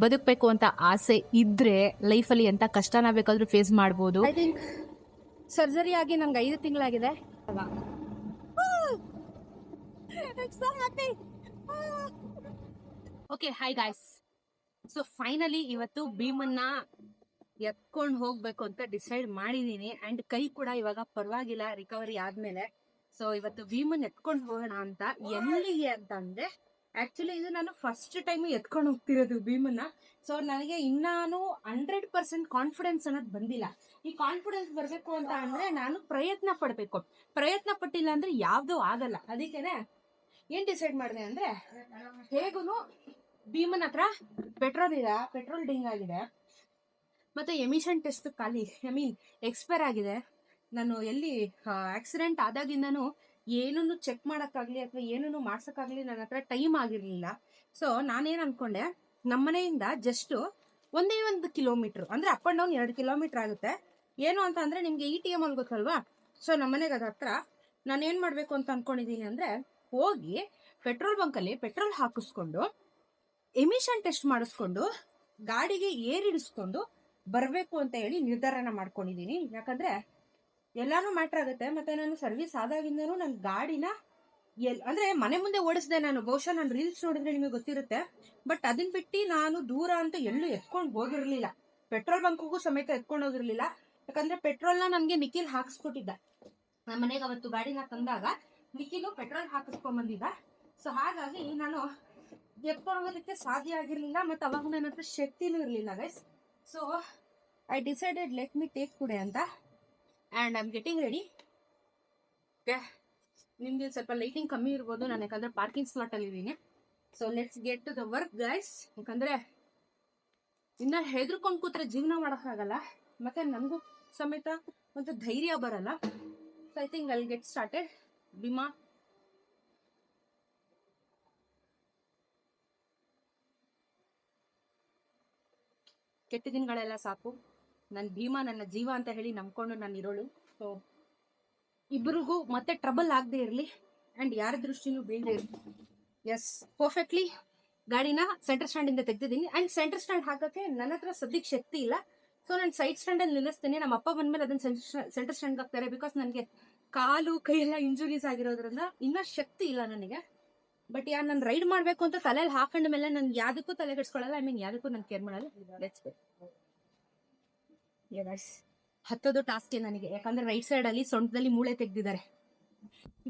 ಬದುಕಬೇಕು ಅಂತ ಆಸೆ ಇದ್ರೆ ಲೈಫಲ್ಲಿ ಎಂತ ಕಷ್ಟನ ಬೇಕಾದ್ರೂ ಫೇಸ್ ಮಾಡ್ಬೋದು. ಐ ಥಿಂಕ್ ಸರ್ಜರಿ ಆಗಿ ನಂಗೆ 5 ತಿಂಗಳಾಗಿದೆ. Okay, hi guys. So finally ಇವತ್ತು ಭೀಮನ್ನ ಎತ್ಕೊಂಡು ಹೋಗ್ಬೇಕು ಅಂತ ಡಿಸೈಡ್ ಮಾಡಿದೀನಿ. ಅಂಡ್ ಕೈ ಕೂಡ ಇವಾಗ ಪರವಾಗಿಲ್ಲ, ರಿಕವರಿ ಆದ್ಮೇಲೆ. ಸೊ ಇವತ್ತು ಭೀಮನ್ ಎತ್ಕೊಂಡು ಹೋಗೋಣ ಅಂತ. ಎಲ್ಲಿಗೆ ಅಂತ ಅಂದ್ರೆ, ಆಕ್ಚುಲಿ ಇದು ನಾನು ಫಸ್ಟ್ ಟೈಮ್ ಎತ್ಕೊಂಡು ಹೋಗ್ತಿರೋದು ಭೀಮನ್ನ. ಸೊ ನನಗೆ ಇನ್ನಾನು 100% ಕಾನ್ಫಿಡೆನ್ಸ್ ಅನ್ನೋದು ಬಂದಿಲ್ಲ. ಈ ಕಾನ್ಫಿಡೆನ್ಸ್ ಬರ್ಬೇಕು ಅಂತ ಅಂದ್ರೆ ನಾನು ಪ್ರಯತ್ನ ಪಡ್ಬೇಕು. ಪ್ರಯತ್ನ ಪಟ್ಟಿಲ್ಲ ಅಂದ್ರೆ ಯಾವ್ದು ಆಗಲ್ಲ. ಅದಕ್ಕೇನೆ ಏನ್ ಡಿಸೈಡ್ ಮಾಡಿದೆ ಅಂದ್ರೆ, ಹೇಗೂನು ಭೀಮನ್ ಹತ್ರ ಪೆಟ್ರೋಲ್ ಡಿಂಗ್ ಆಗಿದೆ, ಮತ್ತೆ ಎಮಿಷನ್ ಟೆಸ್ಟ್ ಖಾಲಿ, ಎಕ್ಸ್ಪೈರ್ ಆಗಿದೆ. ನಾನು ಎಲ್ಲಿ ಆಕ್ಸಿಡೆಂಟ್ ಆದಾಗಿಂದನು ಏನನ್ನು ಚೆಕ್ ಮಾಡೋಕ್ಕಾಗ್ಲಿ ಅಥವಾ ಏನನ್ನು ಮಾಡ್ಸೋಕ್ಕಾಗ್ಲಿ ನನ್ನ ಹತ್ರ ಟೈಮ್ ಆಗಿರ್ಲಿಲ್ಲ. ಸೊ ನಾನೇನು ಅನ್ಕೊಂಡೆ, ನಮ್ಮನೆಯಿಂದ ಜಸ್ಟ್ ಒಂದೇ 1 ಕಿಲೋಮೀಟರ್ ಅಂದ್ರೆ ಅಪ್ ಅಂಡ್ ಡೌನ್ 2 ಕಿಲೋಮೀಟರ್ ಆಗುತ್ತೆ. ಏನು ಅಂತ ಅಂದ್ರೆ ನಿಮ್ಗೆ ETM ಅಲ್ಲಿ ಗೊತ್ತಲ್ವಾ. ಸೊ ನಮ್ಮನೆಗೆ ಅದ ಹತ್ರ ನಾನೇನ್ ಮಾಡ್ಬೇಕು ಅಂತ ಅನ್ಕೊಂಡಿದೀನಿ ಅಂದ್ರೆ, ಹೋಗಿ ಪೆಟ್ರೋಲ್ ಬಂಕಲ್ಲಿ ಪೆಟ್ರೋಲ್ ಹಾಕಿಸ್ಕೊಂಡು ಎಮಿಷನ್ ಟೆಸ್ಟ್ ಮಾಡಿಸ್ಕೊಂಡು ಗಾಡಿಗೆ ಏರಿಡಿಸ್ಕೊಂಡು ಬರಬೇಕು ಅಂತ ಹೇಳಿ ನಿರ್ಧಾರನ ಮಾಡ್ಕೊಂಡಿದೀನಿ. ಯಾಕಂದ್ರೆ ಎಲ್ಲಾನು ಮ್ಯಾಟ್ರ್ ಆಗುತ್ತೆ. ಮತ್ತೆ ನಾನು ಸರ್ವಿಸ್ ಆದಾಗಿಂದನೂ ನನ್ನ ಗಾಡಿನ ಅಂದ್ರೆ ಮನೆ ಮುಂದೆ ಓಡಿಸಿದೆ ನಾನು. ಬಹುಶಃ ನಾನು ರೀಲ್ಸ್ ನೋಡಿದ್ರೆ ನಿಮಗೆ ಗೊತ್ತಿರುತ್ತೆ. ಬಟ್ ಅದನ್ನ ಬಿಟ್ಟು ನಾನು ದೂರ ಅಂತ ಎಲ್ಲೂ ಎತ್ಕೊಂಡು ಹೋಗಿರ್ಲಿಲ್ಲ. ಪೆಟ್ರೋಲ್ ಬಂಕ್ಗೂ ಸಮೇತ ಎತ್ಕೊಂಡು ಹೋಗಿರ್ಲಿಲ್ಲ. ಯಾಕಂದ್ರೆ ಪೆಟ್ರೋಲ್ನ ನನ್ಗೆ ನಿಖಿಲ್ ಹಾಕ್ಸ್ಕೊಟ್ಟಿದ್ದ. ನಮ್ಮ ಮನೆಗೆ ಅವತ್ತು ಗಾಡಿನ ತಂದಾಗ ನಿಖಿಲು ಪೆಟ್ರೋಲ್ ಹಾಕಿಸ್ಕೊಂಡ್ ಬಂದಿದ್ದ. ಸೊ ಹಾಗಾಗಿ ನಾನು ಎತ್ಕೊಂಡು ಹೋಗೋದಕ್ಕೆ ಸಾಧ್ಯ ಆಗಿರ್ಲಿಲ್ಲ. ಮತ್ತೆ ಅವಾಗ ನನ್ನ ಹತ್ರ ಶಕ್ತಿನೂ ಇರ್ಲಿಲ್ಲ guys. So I decided let me take today ಅಂತ. And I am getting ready. Okay, ನಿಮ್ಗೆ ಸ್ವಲ್ಪ ಲೈಟಿಂಗ್ ಕಮ್ಮಿ ಇರ್ಬೋದು, ನಾನು ಯಾಕಂದ್ರೆ ಪಾರ್ಕಿಂಗ್ ಸ್ಲಾಟ್ ಅಲ್ಲಿ ಇದ್ದೀನಿ. So let's get to the work guys. ಯಾಕಂದ್ರೆ ಇನ್ನ ಹೆದರ್ಕೊಂಡು ಕೂತ್ರೆ ಜೀವನ ಮಾಡೋಕ್ಕಾಗಲ್ಲ. ಮತ್ತೆ ನನಗೂ ಸಮೇತ ಒಂದು ಧೈರ್ಯ ಬರಲ್ಲ. So I think I will get started. Bhima, ಕೆಟ್ಟ ದಿನಗಳೆಲ್ಲ ಸಾಕು. ನನ್ನ ಭೀಮಾ ನನ್ನ ಜೀವ ಅಂತ ಹೇಳಿ ನಂಬ್ಕೊಂಡು ನಾನು ಇರೋಳು. ಸೊ ಇಬ್ಬರಿಗೂ ಮತ್ತೆ ಟ್ರಬಲ್ ಆಗದೆ ಇರಲಿ ಅಂಡ್ ಯಾರ ದೃಷ್ಟಿನೂ ಬೀಳದೆ ಇರಲಿ. ಎಸ್, ಪರ್ಫೆಕ್ಟ್ಲಿ ಗಾಡಿನ ಸೆಂಟರ್ ಸ್ಟ್ಯಾಂಡ್ ಇಂದ ತೆಗ್ದಿದ್ದೀನಿ. ಅಂಡ್ ಸೆಂಟರ್ ಸ್ಟ್ಯಾಂಡ್ ಹಾಕಕ್ಕೆ ನನ್ನ ಹತ್ರ ಸದ್ಯಕ್ಕೆ ಶಕ್ತಿ ಇಲ್ಲ. ಸೊ ನಾನು ಸೈಡ್ ಸ್ಟ್ಯಾಂಡ್ ಅಲ್ಲಿ ನಿಲ್ಲಿಸ್ತೀನಿ. ನಮ್ಮ ಅಪ್ಪ ಬಂದ್ಮೇಲೆ ಅದನ್ನ ಸೆಂಟರ್ ಸ್ಟ್ಯಾಂಡ್ ಹಾಕ್ತಾರೆ. ಬಿಕಾಸ್ ನನಗೆ ಕಾಲು ಕೈ ಎಲ್ಲ ಇಂಜುರೀಸ್ ಆಗಿರೋದ್ರಿಂದ ಇನ್ನೂ ಶಕ್ತಿ ಇಲ್ಲ ನನಗೆ. ಬಟ್ ನಾನು ರೈಡ್ ಮಾಡ್ಬೇಕು ಅಂತ ತಲೆಯಲ್ಲಿ ಹಾಕೊಂಡ ಮೇಲೆ ನನ್ಗೆ ಯಾವ್ದಕ್ಕೂ ತಲೆ ಕೆಡ್ಸ್ಕೊಳ್ಳಲ್ಲ. ಯಾವ್ದಕ್ಕೂ ನಾನು ಕೇರ್ ಮಾಡಲ್ಲ. Let's go. ಹತ್ತೋದು ಟಾಸ್ಕ್ ನನಗೆ, ಯಾಕಂದ್ರೆ ರೈಟ್ ಸೈಡ್ ಅಲ್ಲಿ ಸೊಂಟದಲ್ಲಿ ಮೂಳೆ ತೆಗ್ದಿದ್ದಾರೆ.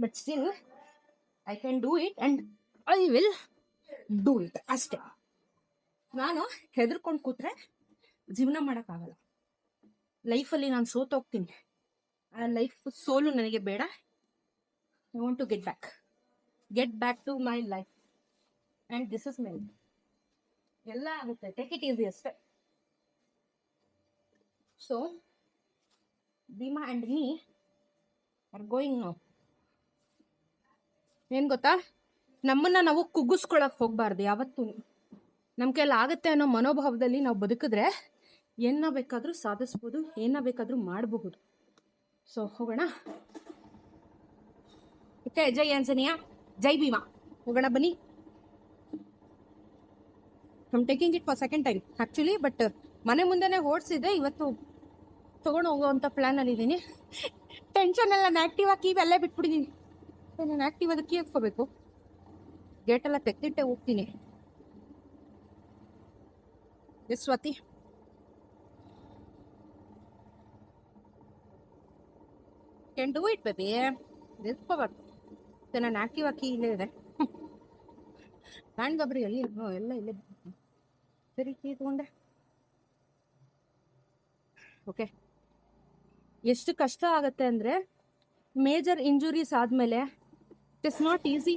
But still I can do it and I will do it ಅಷ್ಟೇ. ನಾನು ಹೆದರ್ಕೊಂಡು ಕೂತ್ರೆ ಜೀವನ ಮಾಡೋಕ್ಕಾಗಲ್ಲ. ಲೈಫಲ್ಲಿ ನಾನು ಸೋತೋಗ್ತೀನಿ. ಆ ಲೈಫ್ ಸೋಲು ನನಗೆ ಬೇಡ. I want to get back to my life and this is my. ಎಲ್ಲ ಆಗುತ್ತೆ, ಟೇಕ್ ಇಟ್ ಈಸಿ ಅಷ್ಟೇ. So Bhima and me are going now. ಏನ್ ಗೊತ್ತಾ, ನಮ್ಮನ್ನ ನಾವು ಕುಗ್ಗಿಸ್ಕೊಳಕ್ ಹೋಗ್ಬಾರ್ದು ಯಾವತ್ತೂ. ನಮ್ ಕೈಯಲ್ಲಿ ಆಗುತ್ತೆ ಅನ್ನೋ ಮನೋಭಾವದಲ್ಲಿ ನಾವು ಬದುಕಿದ್ರೆ ಏನ ಬೇಕಾದ್ರೂ ಸಾಧಿಸ್ಬೋದು, ಏನ ಬೇಕಾದ್ರೂ ಮಾಡಬಹುದು. ಸೊ ಹೋಗೋಣ. ಓಕೆ, ಜೈ ಆಂಜನೇಯ, ಜೈ ಭೀಮಾ. ಹೋಗೋಣ ಬನ್ನಿ. I am taking it for second time actually. But ಮನೆ ಮುಂದೆನೆ ಓಡಿಸಿದೆ. ಇವತ್ತು ತಗೊಂಡು ಹೋಗುವಂತ ಪ್ಲಾನ್ ಅಲ್ಲಿ ಇದ್ದೀನಿ. ಟೆನ್ಷನ್ ಎಲ್ಲ ನಾನು ಆಕ್ಟಿವ್ ಆಗಿ ಇವೆಲ್ಲ ಬಿಟ್ಬಿಟ್ಟಿದ್ದೀನಿ. ನಾನು ಆಕ್ಟಿವ್ ಅದಕ್ಕೆ ಕೀ ಹಾಕ್ಕೋಬೇಕು. ಗೇಟ್ ಎಲ್ಲ ತೆಗ್ದಿಟ್ಟೆ ಹೋಗ್ತೀನಿ. Yes Swati, can do it baby. ನಿಲ್ಸ್ಕೋಬಾರ್ದು. ನಾನು ಆಕ್ಟಿವ್ ಆಗಿ ಇಲ್ಲೇ ಇದೆ. ಬ್ಯಾಂಡ್ ಗೊಬ್ಬರ ಎಲ್ಲಿ ಎಲ್ಲ ಇಲ್ಲೇ. ಸರಿ, ಕೀ ತಗೊಂಡೆ. ಓಕೆ, ಎಷ್ಟು ಕಷ್ಟ ಆಗತ್ತೆ ಅಂದ್ರೆ, ಮೇಜರ್ ಇಂಜುರೀಸ್ ಆದ್ಮೇಲೆ it is not easy.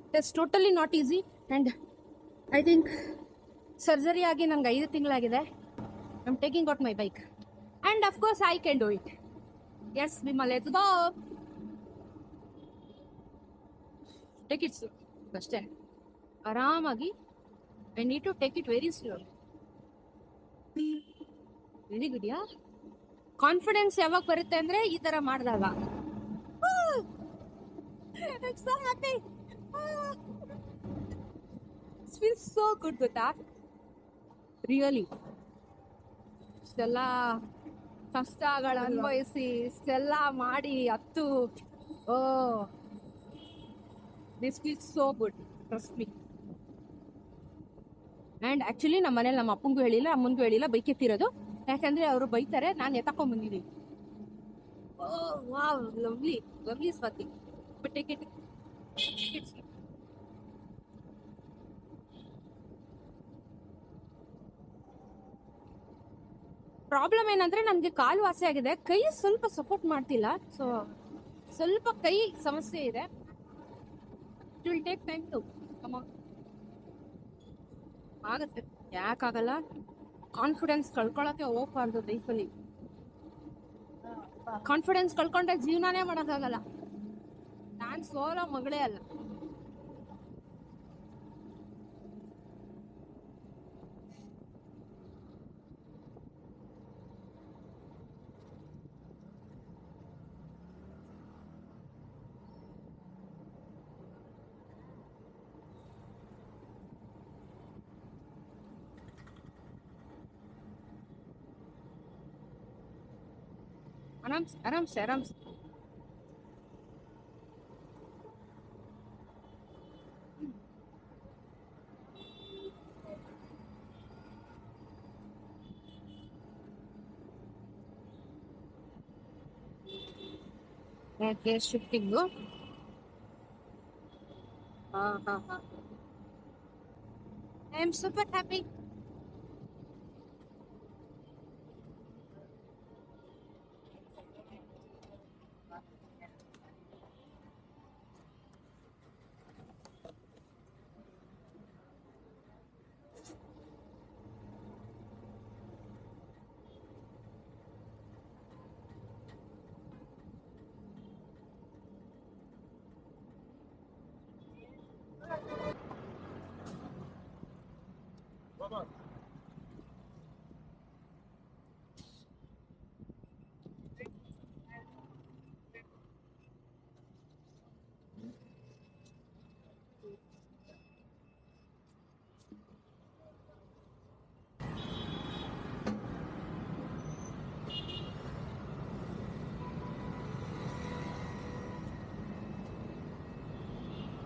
It is totally not easy. And I think surgery ಆಗಿ ನಂಗೆ 5 ತಿಂಗಳಾಗಿದೆ. I am taking out my bike and of course I can do it. Yes Bhima, let's go. Take it ಅಷ್ಟೇ, ಆರಾಮಾಗಿ. I need to take it very slow. Very good. Yeah, confidence ಯಾವಾಗ ಬರುತ್ತೆ ಅಂದ್ರೆ ಈ ತರ ಮಾಡಿದಾಗ. ಫೀಲ್ಸ್ ಸೋ ಗುಡ್ ಗೊತ್ತಾ. Really ಇಷ್ಟೆಲ್ಲ ಕಷ್ಟಗಳು ಅನ್ವಯಿಸಿ ಇಷ್ಟೆಲ್ಲ ಮಾಡಿ ಹತ್ತು oh this feels so good trust me. And actually ನಮ್ಮ ಮನೇಲಿ ನಮ್ಮ ಅಪ್ಪಂಗೂ ಹೇಳಿಲ್ಲ ಅಮ್ಮನಿಗೂ ಹೇಳಿಲ್ಲ ಬೈಕ್ ಎತ್ತಿರೋದು, ಯಾಕಂದರೆ ಅವರು ಬೈತಾರೆ, ನಾನು ಎತ್ತಕೊಂಡ್ಬಂದಿದ್ದೀನಿ. Oh wow, lovely lovely Swati. But take it. Problem ಏನಂದ್ರೆ ನನಗೆ ಕಾಲು ವಾಸಿ ಆಗಿದೆ, ಕೈ ಸ್ವಲ್ಪ ಸಪೋರ್ಟ್ ಮಾಡ್ತಿಲ್ಲ. ಸೊ ಸ್ವಲ್ಪ ಕೈ ಸಮಸ್ಯೆ ಇದೆ. It will take time to come out. ಆಗುತ್ತೆ, ಯಾಕಾಗಲ್ಲ. ಕಾನ್ಫಿಡೆನ್ಸ್ ಕಳ್ಕೊಳಕ್ಕೆ ಹೋಗ್ಬಾರ್ದು ಲೈಫಲ್ಲಿ. ಕಾನ್ಫಿಡೆನ್ಸ್ ಕಳ್ಕೊಂಡ್ರೆ ಜೀವನನೇ ಮಾಡೋಕ್ಕಾಗಲ್ಲ. ನಾನು ಸೋಲೋ ಮಗಳೇ ಅಲ್ಲ. ಆರಾಮ್ಸೆ ಆರಾಮ್ಸೆ ಆರಾಮ್ಸೆ. ಯಾಕೆ ಶಿಫ್ಟಿಂಗು? ಹಾಂ ಹಾಂ ಹಾಂ, I am super happy.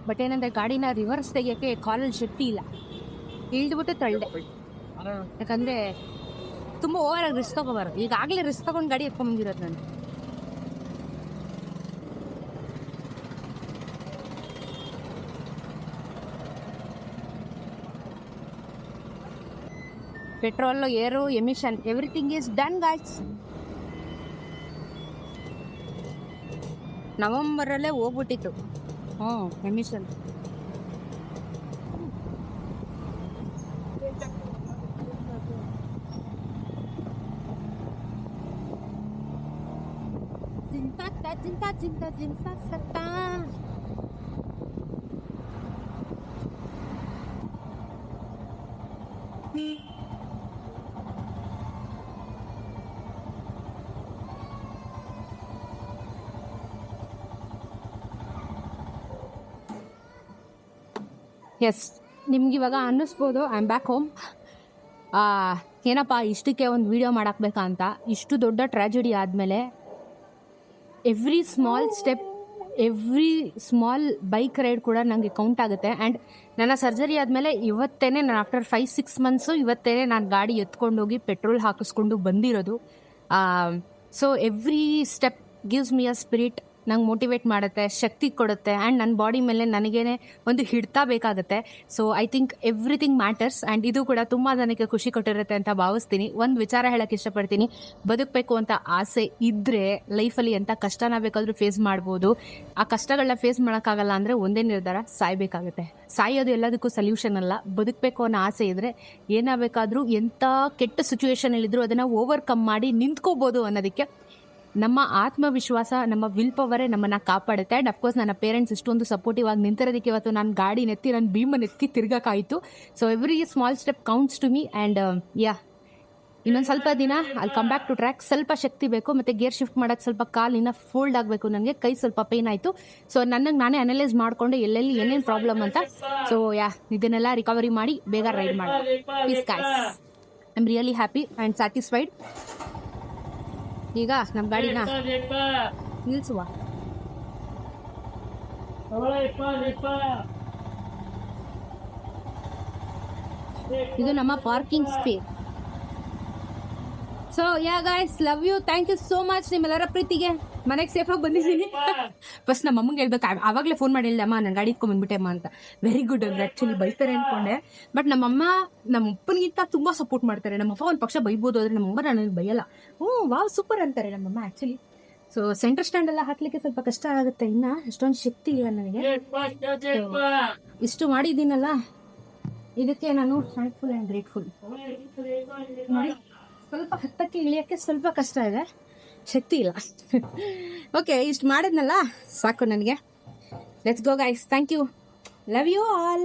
But ಏನಂದ್ರೆ ಗಾಡಿನ ರಿವರ್ಸ್ ತೆಗಿಯೋಕ್ಕೆ ಕಾಲಲ್ಲಿ ಶಕ್ತಿ ಇಲ್ಲ, ಇಳಿದ್ಬಿಟ್ಟು ತಳ್ಳಿದೆ. ಯಾಕಂದರೆ ತುಂಬ ಓವರಾಗಿ ರಿಸ್ಕ್ ತಗೋಬಾರ್ದು. ಈಗಾಗಲೇ ರಿಸ್ಕ್ ತಗೊಂಡು ಗಾಡಿ ಎತ್ಕೊಂಡ್ಬಂದಿರೋದು ನಾನು. Petrol, air, emission, everything is done guys. ನವಂಬರಲ್ಲೇ ಹೋಗ್ಬಿಟ್ಟಿತ್ತು ಎಮಿಷನ್. ಚಿಂತಾ ಚಿಂತಾ ಚಿಂತಾ ಸತ್ತಾ. ಎಸ್, ನಿಮ್ಗಿವಾಗ ಅನ್ನಿಸ್ಬೋದು ಐ ಆಮ್ ಬ್ಯಾಕ್ ಹೋಮ್. ಏನಪ್ಪ ಇಷ್ಟಕ್ಕೆ ಒಂದು ವಿಡಿಯೋ ಮಾಡಾಕ್ಬೇಕಾ ಅಂತ. ಇಷ್ಟು ದೊಡ್ಡ ಟ್ರ್ಯಾಜಿಡಿ ಆದಮೇಲೆ every small step, every small bike ride ಕೂಡ ನನಗೆ ಕೌಂಟ್ ಆಗುತ್ತೆ. ಆ್ಯಂಡ್ ನನ್ನ ಸರ್ಜರಿ ಆದಮೇಲೆ ಇವತ್ತೇನೆ ನಾನು ಆಫ್ಟರ್ 5-6 ಮಂತ್ಸು ಇವತ್ತೇನೆ ನಾನು ಗಾಡಿ ಎತ್ಕೊಂಡೋಗಿ ಪೆಟ್ರೋಲ್ ಹಾಕಿಸ್ಕೊಂಡು ಬಂದಿರೋದು. ಸೊ ಎವ್ರಿ ಸ್ಟೆಪ್ ಗಿವ್ಸ್ ಮಿ ಅ ಸ್ಪಿರಿಟ್, ನಂಗೆ ಮೋಟಿವೇಟ್ ಮಾಡುತ್ತೆ, ಶಕ್ತಿ ಕೊಡುತ್ತೆ. ಆ್ಯಂಡ್ ನನ್ನ ಬಾಡಿ ಮೇಲೆ ನನಗೇನೆ ಒಂದು ಹಿಡ್ತಾ ಬೇಕಾಗುತ್ತೆ. So I think everything matters. And ಇದು ಕೂಡ ತುಂಬ ಜನಕ್ಕೆ ಖುಷಿ ಕೊಟ್ಟಿರುತ್ತೆ ಅಂತ ಭಾವಿಸ್ತೀನಿ. ಒಂದು ವಿಚಾರ ಹೇಳೋಕ್ಕೆ ಇಷ್ಟಪಡ್ತೀನಿ, ಬದುಕಬೇಕು ಅಂತ ಆಸೆ ಇದ್ದರೆ ಲೈಫಲ್ಲಿ ಎಂಥ ಕಷ್ಟನ ಬೇಕಾದರೂ ಫೇಸ್ ಮಾಡ್ಬೋದು. ಆ ಕಷ್ಟಗಳನ್ನ ಫೇಸ್ ಮಾಡೋಕ್ಕಾಗಲ್ಲ ಅಂದರೆ ಒಂದೇ ನಿರ್ಧಾರ, ಸಾಯಬೇಕಾಗುತ್ತೆ. ಸಾಯೋದು ಎಲ್ಲದಕ್ಕೂ ಸೊಲ್ಯೂಷನ್ ಅಲ್ಲ. ಬದುಕಬೇಕು ಅನ್ನೋ ಆಸೆ ಇದ್ದರೆ ಏನಾಗಬೇಕಾದ್ರೂ, ಎಂಥ ಕೆಟ್ಟ ಸಿಚುವೇಶನಲ್ಲಿದ್ದರೂ ಅದನ್ನು ಓವರ್ಕಮ್ ಮಾಡಿ ನಿಂತ್ಕೋಬೋದು ಅನ್ನೋದಕ್ಕೆ ನಮ್ಮ ಆತ್ಮವಿಶ್ವಾಸ, ನಮ್ಮ ವಿಲ್ ಪವರೇ ನಮ್ಮನ್ನು ಕಾಪಾಡುತ್ತೆ. ಆ್ಯಂಡ್ ಅಫ್ಕೋರ್ಸ್ ನನ್ನ ಪೇರೆಂಟ್ಸ್ ಇಷ್ಟೊಂದು ಸಪೋರ್ಟಿವ್ ಆಗಿ ನಿಂತಿರೋದಕ್ಕೆ ಇವತ್ತು ನಾನು ಗಾಡಿ ನೆತ್ತಿ, ನನ್ನ ಭೀಮನೆತ್ತಿ ತಿರ್ಗೋಕ್ಕಾಯಿತು. So every small step counts to me. And ಇನ್ನೊಂದು ಸ್ವಲ್ಪ ದಿನ ಅಲ್ಲಿ ಕಮ್ ಬ್ಯಾಕ್ ಟು ಟ್ರ್ಯಾಕ್. ಸ್ವಲ್ಪ ಶಕ್ತಿ ಬೇಕು, ಮತ್ತು ಗೇರ್ ಶಿಫ್ಟ್ ಮಾಡೋಕ್ಕೆ ಸ್ವಲ್ಪ ಕಾಲು ಇನ್ನೂ ಫೋಲ್ಡ್ ಆಗಬೇಕು. ನನಗೆ ಕೈ ಸ್ವಲ್ಪ ಪೇನ್ ಆಯಿತು. ಸೊ ನನಗೆ ನಾನೇ ಅನಲೈಸ್ ಮಾಡಿಕೊಂಡು ಎಲ್ಲೆಲ್ಲಿ ಏನೇನು ಪ್ರಾಬ್ಲಮ್ ಅಂತ. ಸೊ ಇದನ್ನೆಲ್ಲ ರಿಕವರಿ ಮಾಡಿ ಬೇಗ ರೈಡ್ ಮಾಡಿ. Please guys. I am really happy and satisfied. ಈಗ ನಮ್ಮ ಗಾಡಿನ ನಿಲ್ಲಿಸುವ. ಇದು ನಮ್ಮ parking space. So yeah guys, love you, thank you so much ನಿಮ್ಮೆಲ್ಲರ ಪ್ರೀತಿಗೆ. ಮನೆಗೆ ಸೇಫಾಗಿ ಬಂದಿದ್ದೀನಿ. ಫಸ್ಟ್ ನಮ್ಮ ಅಮ್ಮಂಗೆ ಹೇಳ್ಬೇಕು, ಆವಾಗಲೇ ಫೋನ್ ಮಾಡಿಲ್ಲ, ಅಮ್ಮ ನಾನು ಗಾಡಿ ಇಟ್ಕೊಂಡ್ಬಂದ್ಬಿಟ್ಟೆ ಅಮ್ಮ ಅಂತ. ವೆರಿ ಗುಡ್ ಅಂದ್ರೆ ಆ್ಯಕ್ಚುಲಿ ಬೈತಾರೆ ಅಂದ್ಕೊಂಡೆ, ಬಟ್ ನಮ್ಮಮ್ಮ ನಮ್ಮ ಅಪ್ಪನಿಗಿಂತ ತುಂಬ ಸಪೋರ್ಟ್ ಮಾಡ್ತಾರೆ. ನಮ್ಮಪ್ಪ ಒಂದು ಪಕ್ಷ ಬೈಬೋದು, ಆದರೆ ನಮ್ಮಮ್ಮ ನನಗೆ ಬೈಯಲ್ಲ. ವಾವ್ ಸೂಪರ್ ಅಂತಾರೆ ನಮ್ಮಮ್ಮ ಆ್ಯಕ್ಚುಲಿ. ಸೊ ಸೆಂಟರ್ ಸ್ಟ್ಯಾಂಡ್ ಎಲ್ಲ ಹಾಕ್ಲಿಕ್ಕೆ ಸ್ವಲ್ಪ ಕಷ್ಟ ಆಗುತ್ತೆ, ಇನ್ನು ಅಷ್ಟೊಂದು ಶಕ್ತಿ ಇಲ್ಲ ನನಗೆ. ಇಷ್ಟು ಮಾಡಿದ್ದೀನಲ್ಲ, ಇದಕ್ಕೆ ನಾನು ಥ್ಯಾಂಕ್ಫುಲ್ ಆ್ಯಂಡ್ ಗ್ರೇಟ್ಫುಲ್. ನೋಡಿ, ಸ್ವಲ್ಪ ಹತ್ತಕ್ಕೆ ಇಳಿಯೋಕ್ಕೆ ಸ್ವಲ್ಪ ಕಷ್ಟ ಇದೆ, ಶಕ್ತಿ ಇಲ್ಲ. ಓಕೆ, ಇಷ್ಟು ಮಾಡಿದ್ನಲ್ಲ ಸಾಕು ನನಗೆ. Let's go guys, thank you, love you all.